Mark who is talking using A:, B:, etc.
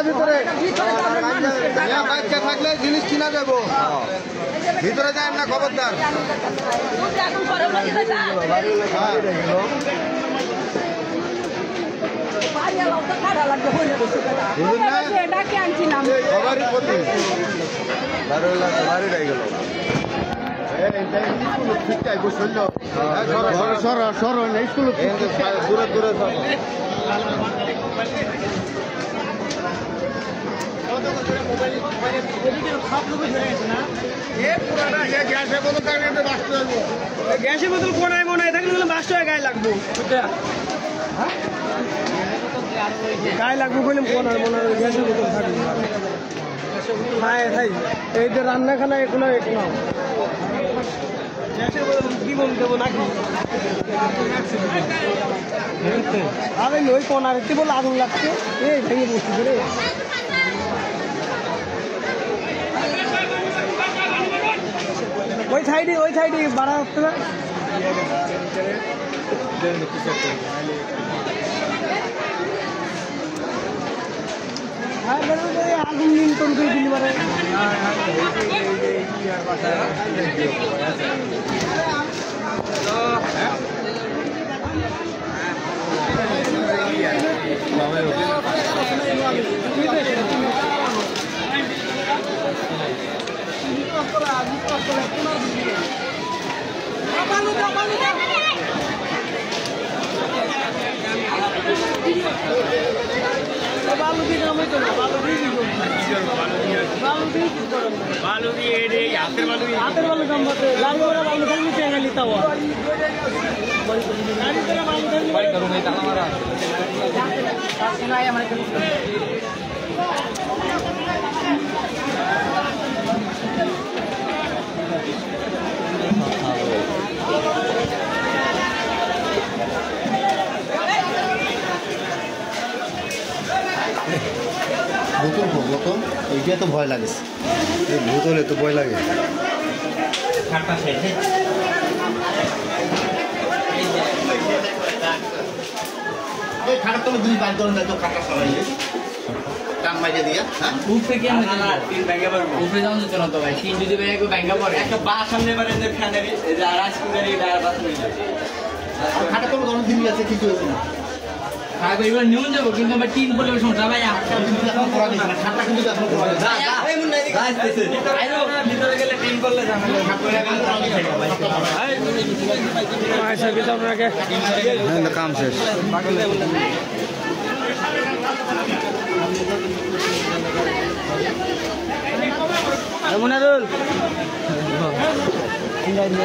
A: ভিতরে বাচ্চা থাকলে জিনিস কিনা যাবো ভিতরে যায় না খবরদার সবারই প্রতি বাড়ি গেল দূরে দূরে
B: গ্যাসের বোতল কোনায় মনে থাকলে বাস টাকা গায়ে লাগবো গায়ে লাগবো বলে কোনায় মনে হয় গ্যাসের বোতল থাকবে হ্যাঁ ভাই এই যে রান্নাখানা এখনো গ্যাসের বোতল কি বলতে দেবো নাকি আরে ওই কোনার একটি বলে আগুন লাগছে এই ভেঙে বসছি রে ওই সাইডে বাড়া হচ্ছে না আগুন নিয়ন্ত্রণ করে দিলি পারে
C: बालू भी हाथेर बालू
B: गंबाते बालू खाली चेंगा लिता हुआ
C: भाई करूंगा ताला मारा
B: सुना है हमारे
A: বোতল এইটা তো ভয় লাগে বোতলে তো ভয় লাগে খাটা তো দুই পাঁচ ধরনের তো খাটা সবাই টান মাইকে দিয়া
C: উপরে কি আমরা তিন ব্যাংকে পারবো উপরে যাওয়া যেত না তো ভাই তিন যদি ব্যাংকে ব্যাংকে পড়ে একটা বাস সামনে পারে যে ফ্যানের রাজকুমারী ডায়ার বাস নিয়ে যাবে
A: খাটা তো ধরনের দিন আছে কিছু হয়েছে না
C: খাবে এবার নিউন যাবো কিন্তু আমার তিন বলে সমস্যা ভাই
A: খাটা কিন্তু এখন করা যায়
C: এই মুন্না এদিকে আসতেছে আইরো ভিতরে গেলে তিন বললে ঝামেলা
B: আচ্ছা কি আপনাকে
A: কাম শেষ
B: মুনারুল
C: আমার